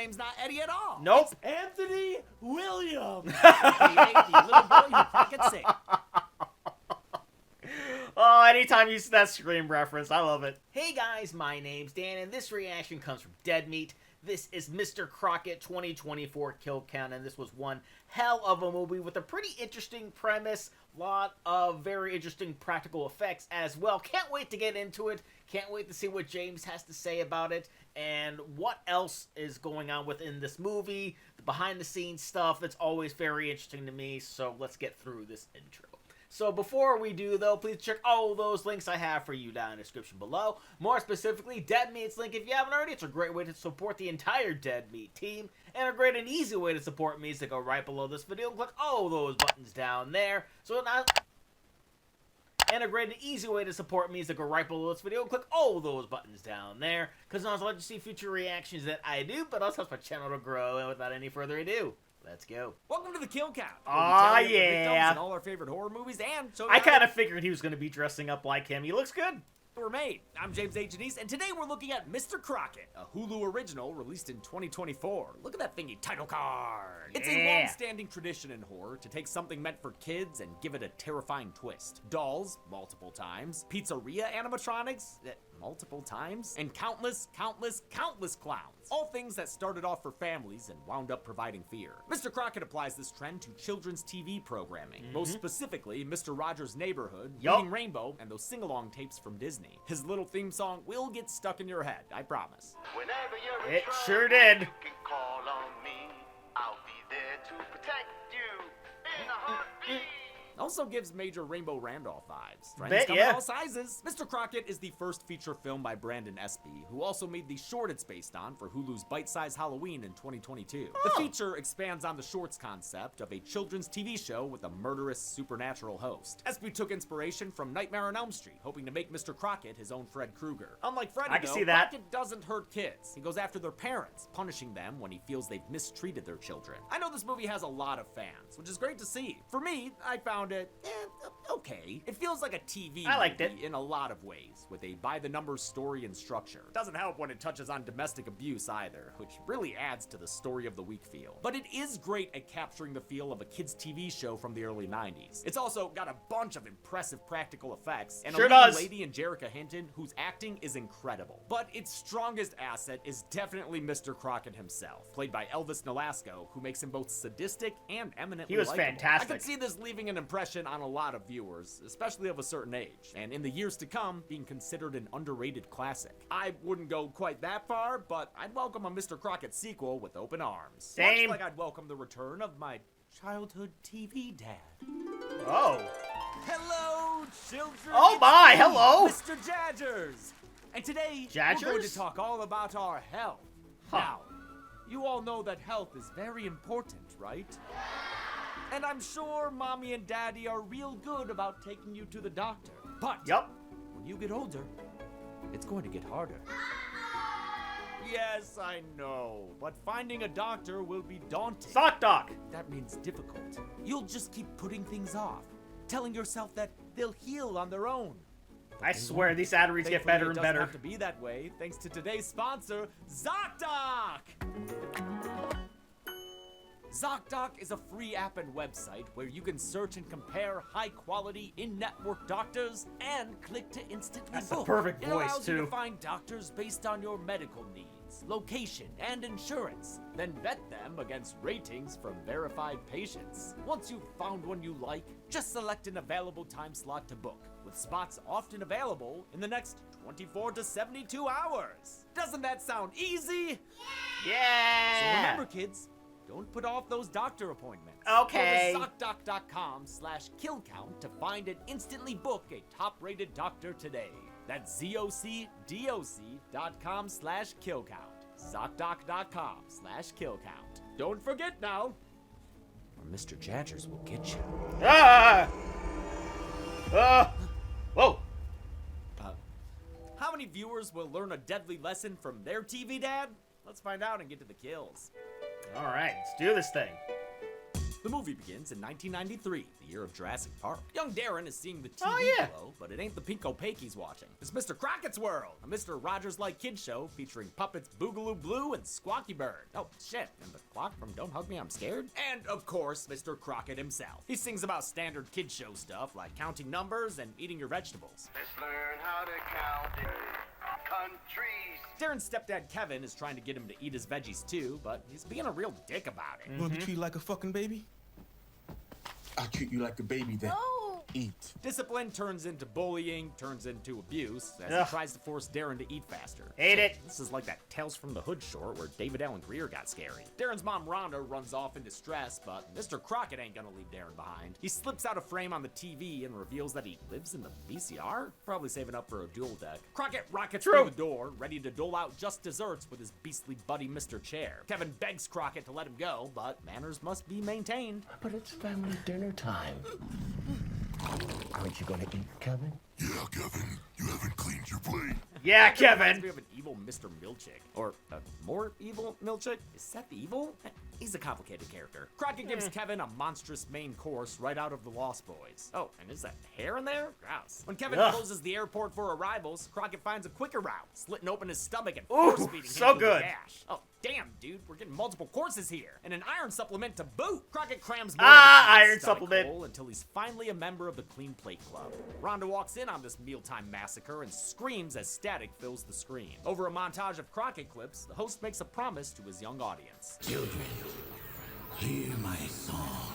name's not Eddie at all. Nope. It's Anthony Williams. The little boy who Crocket sick. Oh, anytime you see that Scream reference, I love it. Hey guys, my name's Dan, and this reaction comes from Dead Meat. This is Mr. Crocket 2024 Kill Count, and this was one hell of a movie with a pretty interesting premise, lot of very interesting practical effects as well. Can't wait to get into it. Can't wait to see what James has to say about it, and what else is going on within this movie, the behind-the-scenes stuff. That's always very interesting to me, so let's get through this intro. So before we do, though, please check all those links I have for you down in the description below. More specifically, Dead Meat's link if you haven't already. It's a great way to support the entire Dead Meat team. And a great and easy way to support me is to go right below this video and click all those buttons down there. And a great and easy way to support me is to go right below this video and click all those buttons down there. Because I'll let you see future reactions that I do, but also helps my channel to grow. And without any further ado, let's go. Welcome to the Kill Count. Aw, yeah. And all our favorite horror movies, and so I kind of figured he was going to be dressing up like him. He looks good. were made. I'm James H. Denise, and today we're looking at Mr. Crocket, a Hulu original released in 2024. Look at that thingy title card. It's a long-standing tradition in horror to take something meant for kids and give it a terrifying twist. Dolls, multiple times. Pizzeria animatronics, multiple times. And countless clowns. All things that started off for families and wound up providing fear. Mr. Crocket applies this trend to children's TV programming. Most specifically, Mr. Rogers' Neighborhood, Reading Rainbow, and those sing-along tapes from Disney. His little theme song will get stuck in your head, I promise. Whenever you're It sure did. You can call on me. I'll be there to protect you in a heartbeat. Also gives major Rainbow Randolph vibes. Friends Bet, come yeah. in all sizes. Mr. Crocket is the first feature film by Brandon Espy, who also made the short it's based on for Hulu's Bite-Size Halloween in 2022. The feature expands on the short's concept of a children's TV show with a murderous supernatural host. Espy took inspiration from Nightmare on Elm Street, hoping to make Mr. Crocket his own Fred Krueger. Unlike Freddy, I can though, see that. Crocket doesn't hurt kids. He goes after their parents, punishing them when he feels they've mistreated their children. I know this movie has a lot of fans, which is great to see. For me, I found it, okay. It feels like a TV I liked movie it. in a lot of ways, with a by-the-numbers story and structure. Doesn't help when it touches on domestic abuse either, which really adds to the story of the week feel. But it is great at capturing the feel of a kid's TV show from the early 90s. It's also got a bunch of impressive practical effects, and Sure a leading does. lady in Jerrica Hinton, whose acting is incredible. But its strongest asset is definitely Mr. Crocket himself, played by Elvis Nolasco, who makes him both sadistic and eminently He was likable. fantastic. I could see this leaving an impression on a lot of viewers, especially of a certain age, and in the years to come, being considered an underrated classic. I wouldn't go quite that far, but I'd welcome a Mr. Crocket sequel with open arms. Same. Much like I'd welcome the return of my childhood TV dad. Oh. Hello, children! Oh It's my, me, hello! Mr. Jaggers! And today, we're going to Jaggers? talk all about our health. Huh. Now, you all know that health is very important, right? And I'm sure Mommy and Daddy are real good about taking you to the doctor. But Yup. when you get older, it's going to get harder. Yes, I know, but finding a doctor will be daunting. Sock Doc. That means difficult. You'll just keep putting things off, telling yourself that they'll heal on their own. I swear these ad reads get better and It better. doesn't have to be that way, thanks to today's sponsor, ZocDoc! ZocDoc is a free app and website where you can search and compare high-quality in-network doctors and click to instantly That's the book. perfect It voice, allows you too. to find doctors based on your medical needs, location, and insurance, then vet them against ratings from verified patients. Once you've found one you like, just select an available time slot to book, with spots often available in the next 24 to 72 hours. Doesn't that sound easy? So Yeah. remember, kids, don't put off those doctor appointments. Okay. Go to ZocDoc.com/killcount to find and instantly book a top-rated doctor today. That's ZocDoc.com/killcount. ZocDoc.com/killcount. Don't forget now, or Mr. Jaggers will get you. Ah. Whoa. How many viewers will learn a deadly lesson from their TV dad? Let's find out and get to the kills. All right, let's do this thing. The movie begins in 1993, the year of Jurassic Park. Young Darren is seeing the TV Oh, yeah. below, but it ain't the Pink Opaque he's watching. It's Mr. Crockett's World, a Mr. Rogers-like kid show featuring puppets Boogaloo Blue and Squawky Bird. Oh, shit, and the clock from Don't Hug Me, I'm Scared? And, of course, Mr. Crocket himself. He sings about standard kid show stuff like counting numbers and eating your vegetables. Let's learn how to count in countries. Darren's stepdad Kevin is trying to get him to eat his veggies too, but he's being a real dick about it. You want to be treated like a fucking baby? I'll treat you like a baby then. Eat. Discipline turns into bullying, turns into abuse, as Ugh. he tries to force Darren to eat faster. Hate it. This is like that Tales from the Hood short where David Allen Greer got scary. Darren's mom Rhonda runs off in distress, but Mr. Crocket ain't gonna leave Darren behind. He slips out a frame on the TV and reveals that he lives in the VCR, probably saving up for a dual deck. Crocket rockets True. through the door, ready to dole out just desserts with his beastly buddy Mr. Chair. Kevin begs Crocket to let him go, but manners must be maintained. But it's family dinner time. Aren't you gonna eat, Kevin? Yeah, Kevin, you haven't cleaned your plate. Yeah, Reminds me Kevin. of an evil Mr. Milchick. Or a more evil Milchick? Is Seth evil? He's a complicated character. Crocket gives Kevin a monstrous main course right out of The Lost Boys. Oh, and is that hair in there? Gross. When Kevin Ugh. closes the airport for arrivals, Crocket finds a quicker route, slitting open his stomach and Ooh, force feeding so him through the good. gash. Oh, damn, dude, we're getting multiple courses here. And an iron supplement to boot. Crocket crams more Ah, into his iron stomach supplement. hole until he's finally a member of the Clean Plate Club. Rhonda walks in on this mealtime massacre and screams as static fills the screen. Over a montage of Crocket clips, the host makes a promise to his young audience. Children, hear my song.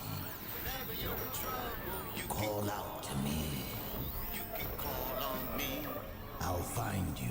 Call out to me. I'll find you.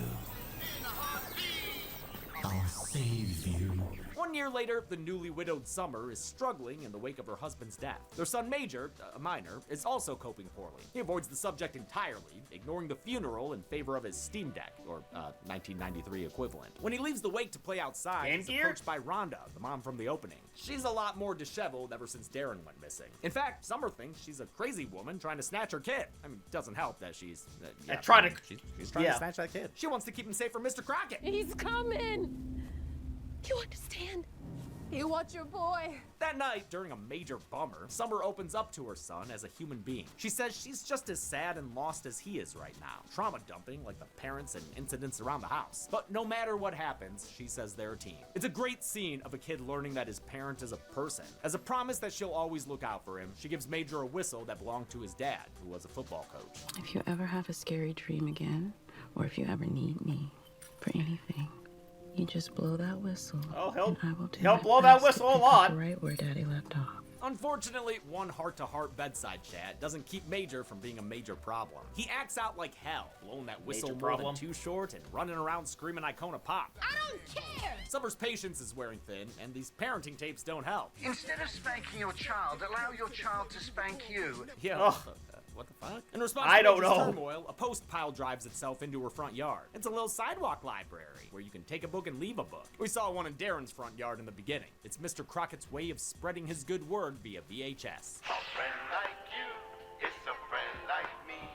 I'll save you. 1 year later, the newly widowed Summer is struggling in the wake of her husband's death. Their son Major, a minor, is also coping poorly. He avoids the subject entirely, ignoring the funeral in favor of his Steam Deck, or 1993 equivalent. When he leaves the wake to play outside, Game he's Gear? approached by Rhonda, the mom from the opening. She's a lot more disheveled ever since Darren went missing. In fact, Summer thinks she's a crazy woman trying to snatch her kid. I mean, it doesn't help that she's... trying to- She's trying yeah. to snatch that kid. She wants to keep him safe from Mr. Crocket. He's coming. You understand? You want your boy. That night, during a major bummer, Summer opens up to her son as a human being. She says she's just as sad and lost as he is right now, trauma dumping like the parents and incidents around the house. But no matter what happens, she says they're a team. It's a great scene of a kid learning that his parent is a person. As a promise that she'll always look out for him, she gives Major a whistle that belonged to his dad, who was a football coach. If you ever have a scary dream again, or if you ever need me for anything, you just blow that whistle. Oh, he'll- and I will do he'll my blow that best to whistle a pick lot. up Right where Daddy left off. Unfortunately, one heart-to-heart bedside chat doesn't keep Major from being a major problem. He acts out like hell, blowing that whistle Major more problem. than too short and running around screaming Icona Pop. I don't care. Summer's patience is wearing thin, and these parenting tapes don't help. Instead of spanking your child, allow your child to spank you. Yeah, Ugh. what the fuck? In response I to don't Major's know. turmoil, a post pile drives itself into her front yard. It's a little sidewalk library where you can take a book and leave a book. We saw one in Darren's front yard in the beginning. It's Mr. Crockett's way of spreading his good word via VHS. A friend like you is a friend like me.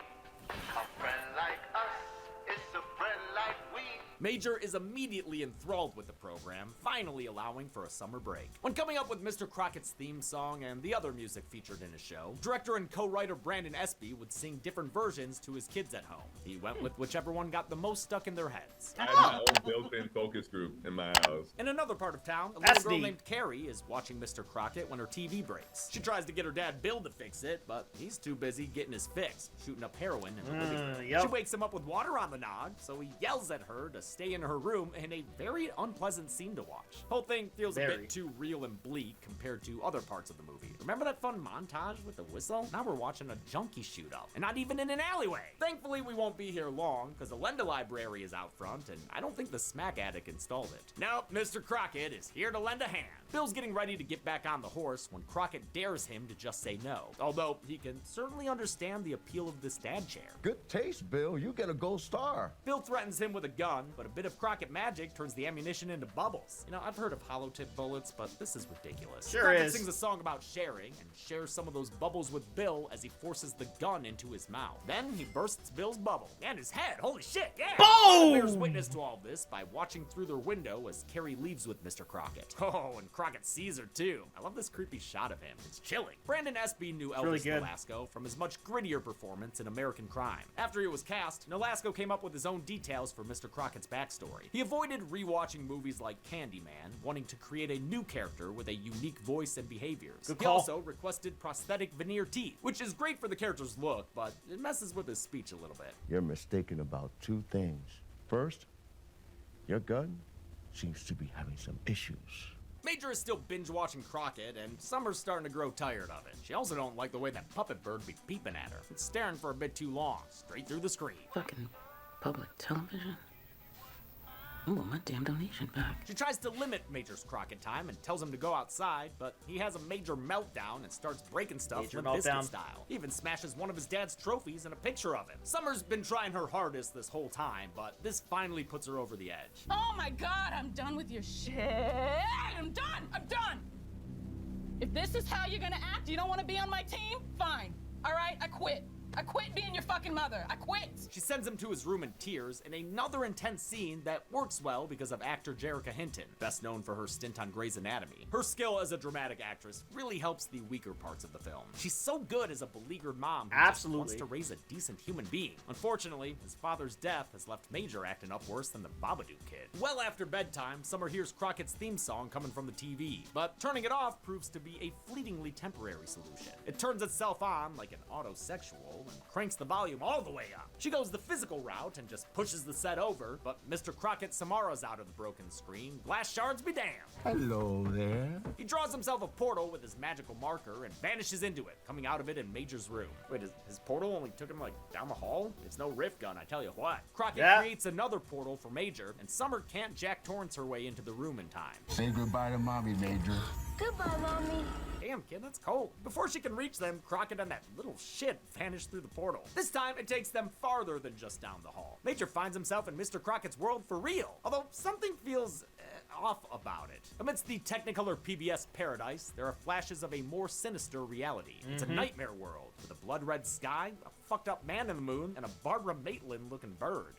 A friend like us is a friend like we. Major is immediately enthralled with the program, finally allowing for a summer break. When coming up with Mr. Crockett's theme song and the other music featured in his show, director and co-writer Brandon Espy would sing different versions to his kids at home. He went with whichever one got the most stuck in their heads. I have my own built-in focus group in my house. In another part of town, a That's little girl neat. named Carrie is watching Mr. Crocket when her TV breaks. She tries to get her dad Bill to fix it, but he's too busy getting his fix, shooting up heroin in the living room. yep. She wakes him up with water on the nog, so he yells at her to stay in her room in a very unpleasant scene to watch. Whole thing feels a Very. bit too real and bleak compared to other parts of the movie. Remember that fun montage with the whistle? Now we're watching a junkie shoot up, and not even in an alleyway. Thankfully, we won't be here long, because the Lenda Library is out front, and I don't think the Smack Addict installed it. Nope, Mr. Crocket is here to lend a hand. Bill's getting ready to get back on the horse when Crocket dares him to just say no, although he can certainly understand the appeal of this dad chair. Good taste, Bill. You get a gold star. Bill threatens him with a gun, but but a bit of Crocket magic turns the ammunition into bubbles. You know, I've heard of hollow tip bullets, but this is ridiculous. Sure Crocket is. sings a song about sharing and shares some of those bubbles with Bill as he forces the gun into his mouth. Then he bursts Bill's bubble and his head. Holy shit, yeah! Boom! Bears witness to all this by watching through their window as Carrie leaves with Mr. Crocket. Oh, and Crocket sees her too. I love this creepy shot of him. It's chilling. Brandon Espy knew really Elvis good. Nolasco from his much grittier performance in American Crime. After he was cast, Nolasco came up with his own details for Mr. Crockett's backstory. He avoided rewatching movies like Candyman, wanting to create a new character with a unique voice and behaviors. Good He call. also requested prosthetic veneer teeth, which is great for the character's look, but it messes with his speech a little bit. You're mistaken about two things. First, your gun seems to be having some issues. Major is still binge-watching Crocket, and Summer's starting to grow tired of it. She also don't like the way that puppet bird be peeping at her. It's staring for a bit too long, straight through the screen. Fucking public television. I want my damn donation back. She tries to limit Major's Crocket time and tells him to go outside, but he has a major meltdown and starts breaking stuff Major Limp Bizkit meltdown. style. He even smashes one of his dad's trophies and a picture of him. Summer's been trying her hardest this whole time, but this finally puts her over the edge. Oh my god, I'm done with your shit. I'm done. I'm done. If this is how you're gonna act, you don't want to be on my team? Fine. All right, I quit. I quit being your fucking mother. I quit. She sends him to his room in tears in another intense scene that works well because of actor Jerrica Hinton, best known for her stint on Grey's Anatomy. Her skill as a dramatic actress really helps the weaker parts of the film. She's so good as a beleaguered mom who just wants Absolutely. to raise a decent human being. Unfortunately, his father's death has left Major acting up worse than the Babadook kid. Well after bedtime, Summer hears Crockett's theme song coming from the TV, but turning it off proves to be a fleetingly temporary solution. It turns itself on like an autosexual and cranks the volume all the way up. She goes the physical route and just pushes the set over, but Mr. Crocket Samara's out of the broken screen. Glass shards be damned. Hello there. He draws himself a portal with his magical marker and vanishes into it, coming out of it in Major's room. Wait, his portal only took him like down the hall? It's no rift gun, I tell you what. Crocket creates another portal for Major, and Summer can't Jack Torrance her way into the room in time. Say goodbye to mommy, Major. Goodbye, Mommy. Damn, kid, that's cold. Before she can reach them, Crocket and that little shit vanish through the portal. This time, it takes them farther than just down the hall. Major finds himself in Mr. Crocket's world for real, although something feels off about it. Amidst the Technicolor PBS paradise, there are flashes of a more sinister reality. It's a nightmare world with a blood-red sky, a fucked up man in the moon, and a Barbara Maitland-looking bird.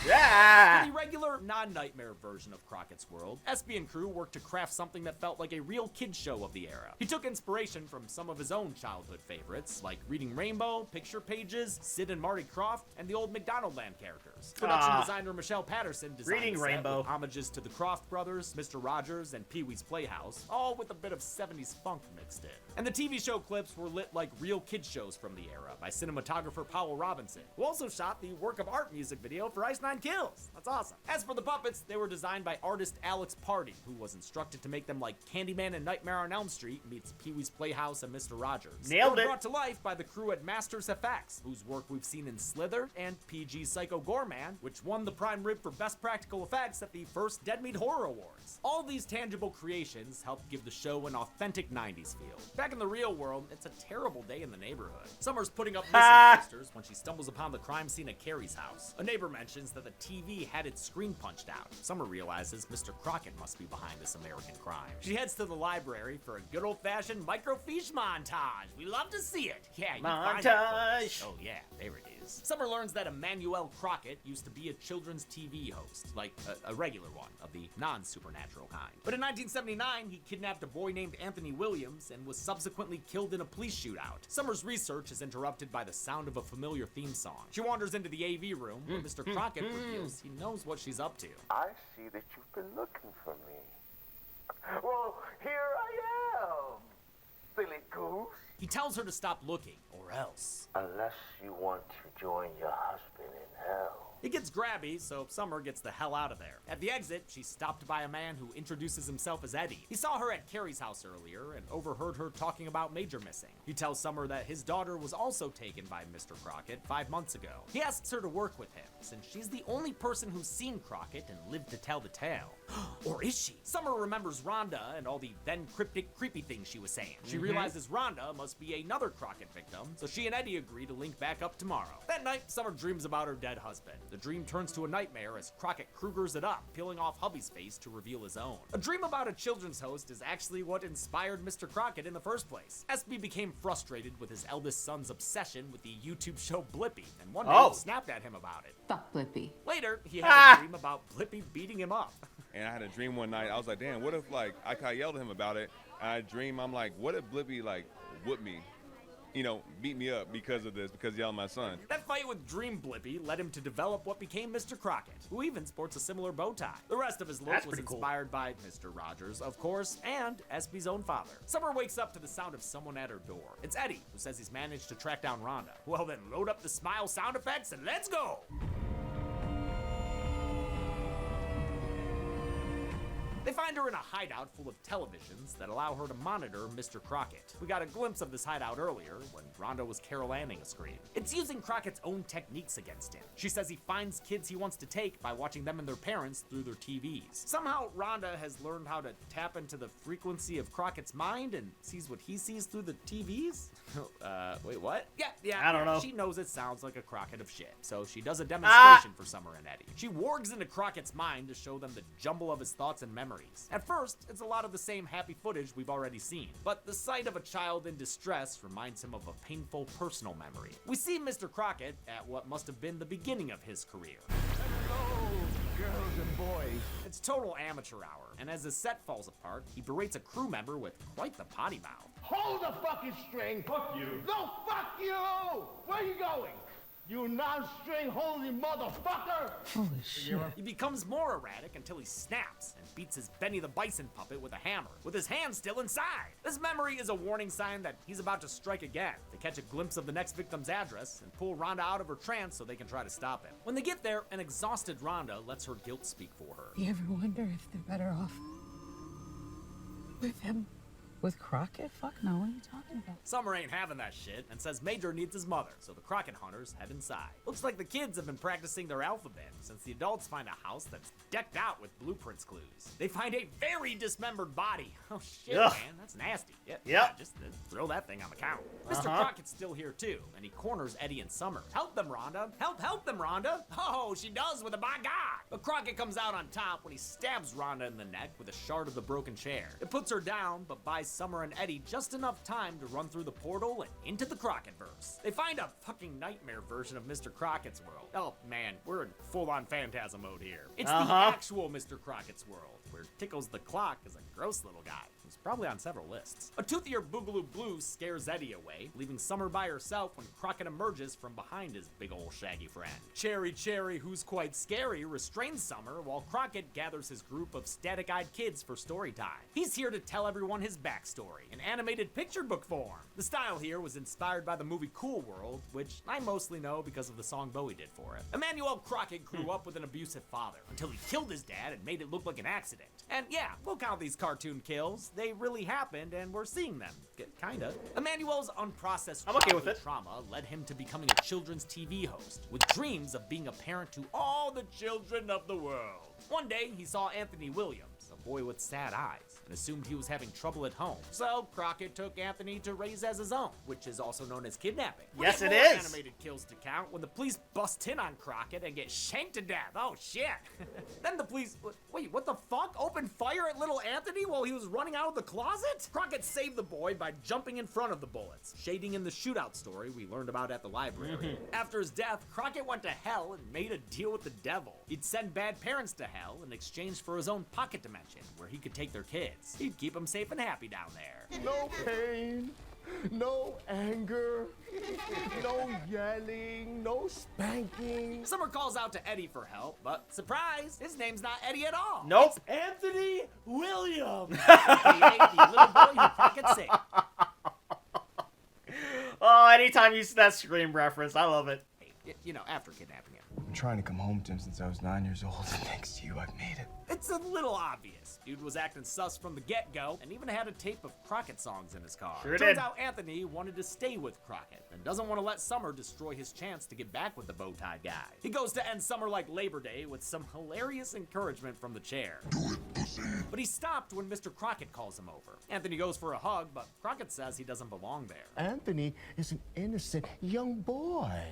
Yeah! For the regular, non-nightmare version of Crockett's world, Espy and crew worked to craft something that felt like a real kid show of the era. He took inspiration from some of his own childhood favorites, like Reading Rainbow, Picture Pages, Sid and Marty Krofft, and the old McDonaldland characters. Production designer Michelle Patterson designed Reading the set Rainbow. with homages to the Krofft brothers, Mr. Rogers, and Pee-wee's Playhouse, all with a bit of 70s funk mixed in. And the TV show clips were lit like real kid shows from the era by cinematographer Powell Robinson, who also shot the work of art music video for Ice Nine Kills. That's awesome. As for the puppets, they were designed by artist Alex Party, who was instructed to make them like Candyman and Nightmare on Elm Street meets Pee-wee's Playhouse and Mr. Rogers. Nailed They it. were brought to life by the crew at Masters FX, whose work we've seen in Slither and PG Psycho Goreman, which won the prime rib for best practical effects at the first Dead Meat Horror Awards. All these tangible creations helped give the show an authentic 90s feel. Back in the real world, it's a terrible day in the neighborhood. Summer's putting up missing posters when she stumbles upon the crime scene at Carrie's house. A neighbor mentions that the TV had its screen punched out. Summer realizes Mr. Crocket must be behind this American crime. She heads to the library for a good old-fashioned microfiche montage. We love to see it. Yeah, you find that, folks. Oh yeah, there it is. Summer learns that Emmanuel Crocket used to be a children's TV host, like a regular one of the non-supernatural kind. But in 1979, he kidnapped a boy named Anthony Williams and was subsequently killed in a police shootout. Summer's research is interrupted by the sound of a familiar theme song. She wanders into the AV room where Mr. Crocket reveals he knows what she's up to. I see that you've been looking for me. Well, here I am, silly goose. He tells her to stop looking, or else. Unless you want to join your husband in hell. He gets grabby, so Summer gets the hell out of there. At the exit, she's stopped by a man who introduces himself as Eddie. He saw her at Carrie's house earlier and overheard her talking about Major missing. He tells Summer that his daughter was also taken by Mr. Crocket 5 months ago. He asks her to work with him, since she's the only person who's seen Crocket and lived to tell the tale. Or is she? Summer remembers Rhonda and all the then cryptic, creepy things she was saying. She realizes Rhonda must be another Crocket victim, so she and Eddie agree to link back up tomorrow. That night, Summer dreams about her dead husband. The dream turns to a nightmare as Crocket Krugers it up, peeling off hubby's face to reveal his own. A dream about a children's host is actually what inspired Mr. Crocket in the first place. SB became frustrated with his eldest son's obsession with the YouTube show Blippi, and one day snapped at him about it. Fuck Blippi. Later, he had a dream about Blippi beating him up. And I had a dream one night. I was like, damn, what if, like, I kind of yelled at him about it. And I dream, I'm like, what if Blippi, like, whooped me? You know, beat me up because of this, because yelled at my son. That fight with Dream Blippi led him to develop what became Mr. Crocket, who even sports a similar bow tie. The rest of his look was inspired by Mr. Rogers, of course, and SB's own father. Summer wakes up to the sound of someone at her door. It's Eddie, who says he's managed to track down Rhonda. Well then, load up the smile sound effects and let's go! They find her in a hideout full of televisions that allow her to monitor Mr. Crocket. We got a glimpse of this hideout earlier when Rhonda was Carol-Anning a scream. It's using Crocket's own techniques against him. She says he finds kids he wants to take by watching them and their parents through their TVs. Somehow, Rhonda has learned how to tap into the frequency of Crocket's mind and sees what he sees through the TVs? Wait, what? Yeah, I don't know. She knows it sounds like a Crocket of shit, so she does a demonstration for Summer and Eddie. She wargs into Crocket's mind to show them the jumble of his thoughts and memories. At first, it's a lot of the same happy footage we've already seen, but the sight of a child in distress reminds him of a painful personal memory. We see Mr. Crocket at what must have been the beginning of his career. Hello, girls and boys. It's total amateur hour, and as his set falls apart, he berates a crew member with quite the potty mouth. Hold the fucking string. Fuck you. No, fuck you. Where are you going? You non-string holy motherfucker! Holy shit. He becomes more erratic until he snaps and beats his Benny the Bison puppet with a hammer, with his hand still inside. This memory is a warning sign that he's about to strike again. They catch a glimpse of the next victim's address and pull Rhonda out of her trance so they can try to stop him. When they get there, an exhausted Rhonda lets her guilt speak for her. You ever wonder if they're better off with him? With Crocket? Fuck no, what are you talking about? Summer ain't having that shit and says Major needs his mother, so the Crocket hunters head inside. Looks like the kids have been practicing their alphabet since the adults find a house that's decked out with blueprints clues. They find a very dismembered body. Oh shit, man, that's nasty. Yeah, just throw that thing on the counter. Mr. Crocket's still here too, and he corners Eddie and Summer. Help them, Rhonda. Help them, Rhonda. Oh, she does with a by God. But Crocket comes out on top when he stabs Rhonda in the neck with a shard of the broken chair. It puts her down, but buys Summer and Eddie just enough time to run through the portal and into the Crocketverse. They find a fucking nightmare version of Mr. Crocket's world. Oh man, we're in full-on phantasm mode here. It's the actual Mr. Crocket's world, where Tickles the Clock is a gross little guy who's probably on several lists. A toothier Boogaloo Blue scares Eddie away, leaving Summer by herself when Crocket emerges from behind his big ol' shaggy friend. Cherry, who's quite scary, restrains Summer while Crocket gathers his group of static-eyed kids for story time. He's here to tell everyone his backstory in animated picture book form. The style here was inspired by the movie Cool World, which I mostly know because of the song Bowie did for it. Emmanuel Crocket grew up with an abusive father until he killed his dad and made it look like an accident. And yeah, we'll count these cartoon kills. They really happened, and we're seeing them. Kinda. Emmanuel's unprocessed childhood trauma led him to becoming a children's TV host, with dreams of being a parent to all the children of the world. One day, he saw Anthony Williams, a boy with sad eyes, and assumed he was having trouble at home. So Crocket took Anthony to raise as his own, which is also known as kidnapping. Yes, it is. is. Animated kills to count when the police bust in on Crocket and get shanked to death. Oh shit! Then the police, wait, what the fuck? Opened fire at little Anthony while he was running out of the closet? Crocket saved the boy by jumping in front of the bullets, shading in the shootout story we learned about at the library. After his death, Crocket went to hell and made a deal with the devil. He'd send bad parents to hell in exchange for his own pocket dimension, where he could take their kids. He'd keep them safe and happy down there. No pain, no anger, no yelling, no spanking. Summer calls out to Eddie for help, but surprise, his name's not Eddie at all. Nope. It's Anthony Williams, aka the little boy who Crocket saved. Oh, anytime you see that Scream reference, I love it. Hey, you know, after kidnapping him. I've been trying to come home to him since I was 9 years old, and thanks to you, I've made it. It's a little obvious. Dude was acting sus from the get-go, and even had a tape of Crocket songs in his car. Sure Turns did. out Anthony wanted to stay with Crocket, and doesn't want to let Summer destroy his chance to get back with the bow-tie guy. He goes to end Summer like Labor Day with some hilarious encouragement from the chair. But he stopped when Mr. Crocket calls him over. Anthony goes for a hug, but Crocket says he doesn't belong there. Anthony is an innocent young boy.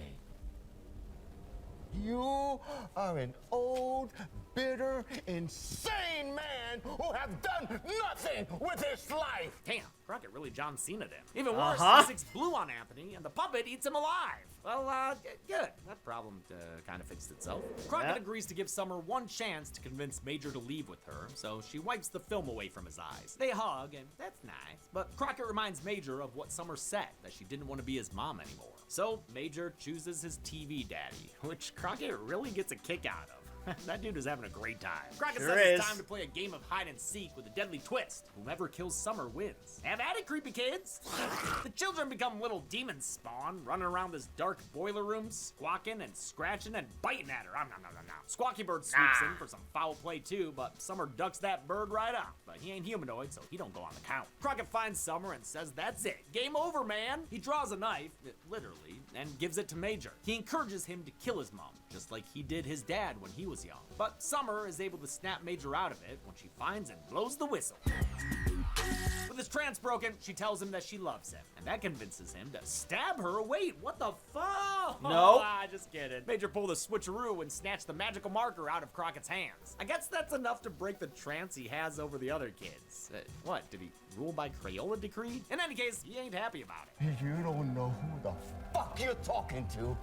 You are an old, bitter, insane man who have done nothing with his life. Damn, Crocket really John Cena'd him. Even worse, he sticks blue on Anthony, and the puppet eats him alive. Well, good. That problem kind of fixed itself. Crocket agrees to give Summer one chance to convince Major to leave with her, so she wipes the film away from his eyes. They hug, and that's nice. But Crocket reminds Major of what Summer said, that she didn't want to be his mom anymore. So Major chooses his TV daddy, which Crocket really gets a kick out of. That dude is having a great time. Crocket says it's time to play a game of hide and seek with a deadly twist. Whoever kills Summer wins. Have at it, creepy kids. The children become little demon spawn, running around this dark boiler room, squawking and scratching and biting at her. Squawky Bird swoops in for some foul play too, but Summer ducks that bird right off. But he ain't humanoid, so he don't go on the count. Crocket finds Summer and says, "That's it. Game over, man." He draws a knife, literally, and gives it to Major. He encourages him to kill his mom, just like he did his dad when he was young. But Summer is able to snap Major out of it when she finds and blows the whistle. With his trance broken, she tells him that she loves him, and that convinces him to stab her. Wait, what the fuck? No. Just kidding. Major pulled a switcheroo and snatched the magical marker out of Crocket's hands. I guess that's enough to break the trance he has over the other kids. What, did he rule by Crayola decree? In any case, he ain't happy about it. You don't know who the fuck you're talking to.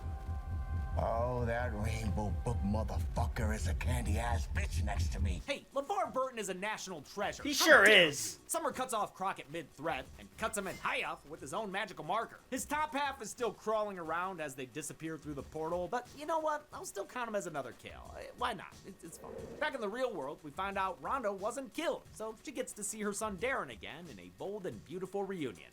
Oh, that Rainbow Book motherfucker is a candy-ass bitch next to me. Hey, LeVar Burton is a national treasure. He sure is. Summer cuts off Crocket mid-threat and cuts him in half with his own magical marker. His top half is still crawling around as they disappear through the portal, but you know what? I'll still count him as another kill. Why not? It's fun. Back in the real world, we find out Rhonda wasn't killed, so she gets to see her son Darren again in a bold and beautiful reunion.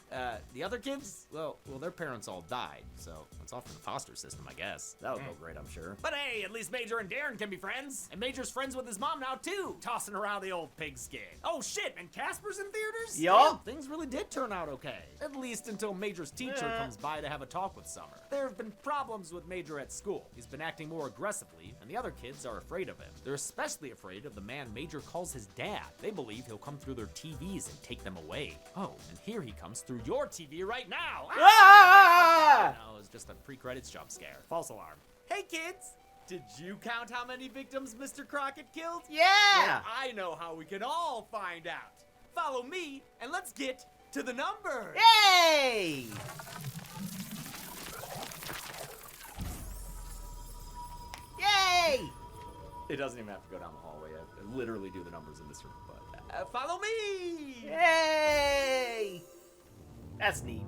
The other kids? Well, their parents all died, so it's off to the foster system, I guess. That'll go great, I'm sure. But hey, at least Major and Darren can be friends. And Major's friends with his mom now, too, tossing around the old pigskin. Oh, shit, and Casper's in theaters? Yup. Yeah, things really did turn out okay. At least until Major's teacher comes by to have a talk with Summer. There have been problems with Major at school. He's been acting more aggressively, and the other kids are afraid of him. They're especially afraid of the man Major calls his dad. They believe he'll come through their TVs and take them away. Oh, and here he comes through your TV right now. No, it was just a pre-credits jump scare. False alarm. Hey kids, did you count how many victims Mr. Crocket killed? Yeah! Well, I know how we can all find out. Follow me, and let's get to the numbers. Yay! Yay! It doesn't even have to go down the hallway. I literally do the numbers in this room, but follow me! Yay! That's neat.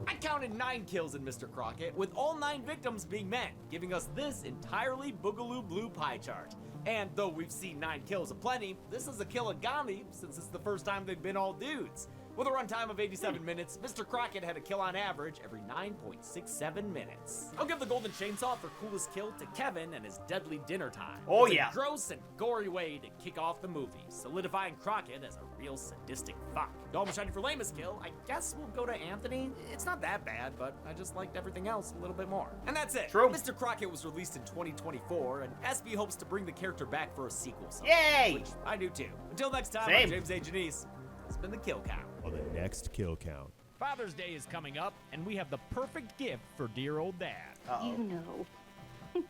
I counted 9 kills in Mr. Crocket, with all 9 victims being men, giving us this entirely boogaloo blue pie chart. And though we've seen 9 kills aplenty, this is a kill-a-gami since it's the first time they've been all dudes. With a runtime of 87 minutes, Mr. Crocket had a kill on average every 9.67 minutes. I'll give the golden chainsaw for coolest kill to Kevin and his deadly dinner time. Oh, It's yeah. a gross and gory way to kick off the movie, solidifying Crocket as a real sadistic fuck. Dolma Shiny for lamest kill, I guess we'll go to Anthony. It's not that bad, but I just liked everything else a little bit more. And that's it. True. Mr. Crocket was released in 2024, and SB hopes to bring the character back for a sequel someday. Yay! Which I do too. Until next time, Same. I'm James A. Janice. It's been the Kill Count. On the next kill count. Father's Day is coming up, and we have the perfect gift for dear old dad. You know.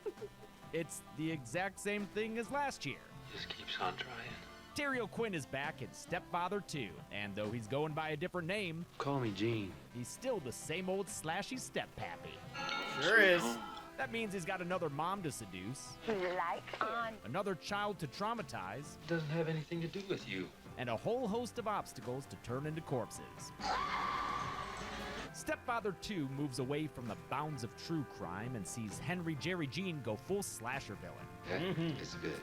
It's the exact same thing as last year. Just keeps on trying. Terry O'Quinn is back in Stepfather 2, and though he's going by a different name, Call me Gene. he's still the same old slashy step-pappy. Sure is. That means he's got another mom to seduce, another child to traumatize, Doesn't have anything to do with you. and a whole host of obstacles to turn into corpses. Stepfather 2 moves away from the bounds of true crime and sees Henry Jerry Jean go full slasher villain. That is good.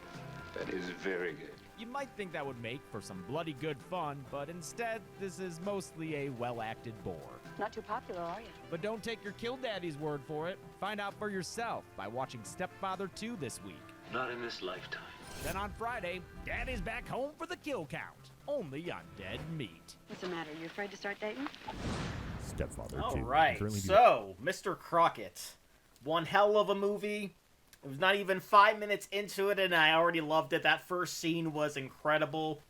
That is very good. You might think that would make for some bloody good fun, but instead, this is mostly a well-acted bore. Not too popular, are you? But don't take your kill daddy's word for it. Find out for yourself by watching Stepfather 2 this week. Not in this lifetime. Then on Friday, Daddy's back home for the kill count, only on Dead Meat. What's the matter? You afraid to start dating? Stepfather 2. All right, Currently so Mr. Crocket, one hell of a movie. It was not even 5 minutes into it, and I already loved it. That first scene was incredible,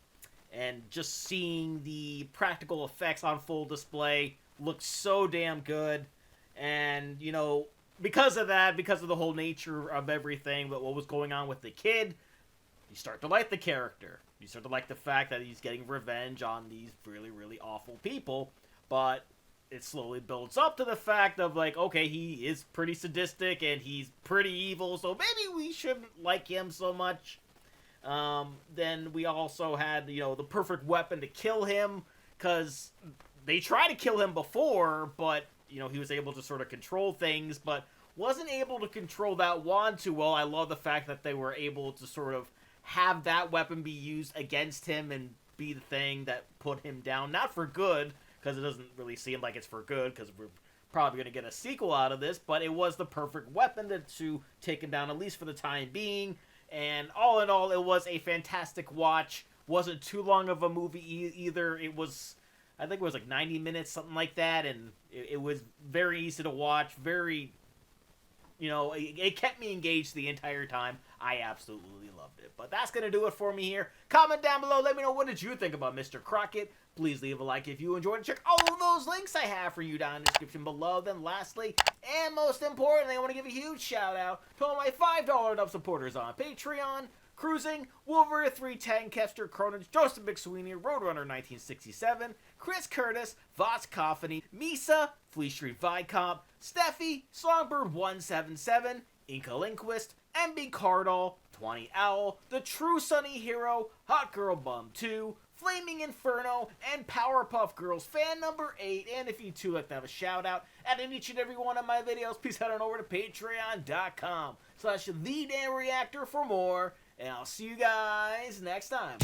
and just seeing the practical effects on full display looked so damn good. And, you know, because of that, because of the whole nature of everything, but what was going on with the kid, you start to like the character. You start to like the fact that he's getting revenge on these really, really awful people, but it slowly builds up to the fact of, like, okay, he is pretty sadistic and he's pretty evil, so maybe we shouldn't like him so much. Then we also had, you know, the perfect weapon to kill him, because they tried to kill him before, but, you know, he was able to sort of control things, but wasn't able to control that wand too well. I love the fact that they were able to sort of have that weapon be used against him and be the thing that put him down. Not for good, because it doesn't really seem like it's for good, because we're probably going to get a sequel out of this, but it was the perfect weapon to take him down, at least for the time being. And all in all, it was a fantastic watch. Wasn't too long of a movie either. It was, I think it was like 90 minutes, something like that, and it was very easy to watch, very, you know, it kept me engaged the entire time. I absolutely loved it. But that's going to do it for me here. Comment down below. Let me know, what did you think about Mr. Crocket? Please leave a like if you enjoyed it. Check all of those links I have for you down in the description below. Then lastly, and most importantly, I want to give a huge shout out to all my $5 and up supporters on Patreon. Cruising, Wolverine 310, Kester Cronin, Joseph McSweeney, Roadrunner 1967, Chris Curtis, Voss Coffany, Misa, Flea Street Vicomp, Steffi, Songbird 177, Inca Linquist, MB Cardall, 20 Owl, The True Sunny Hero, Hot Girl Bum 2, Flaming Inferno, and Powerpuff Girls fan number 8. And if you too like to have a shout out at each and every one of my videos, please head on over to patreon.com/TheDamnReactor for more. And I'll see you guys next time.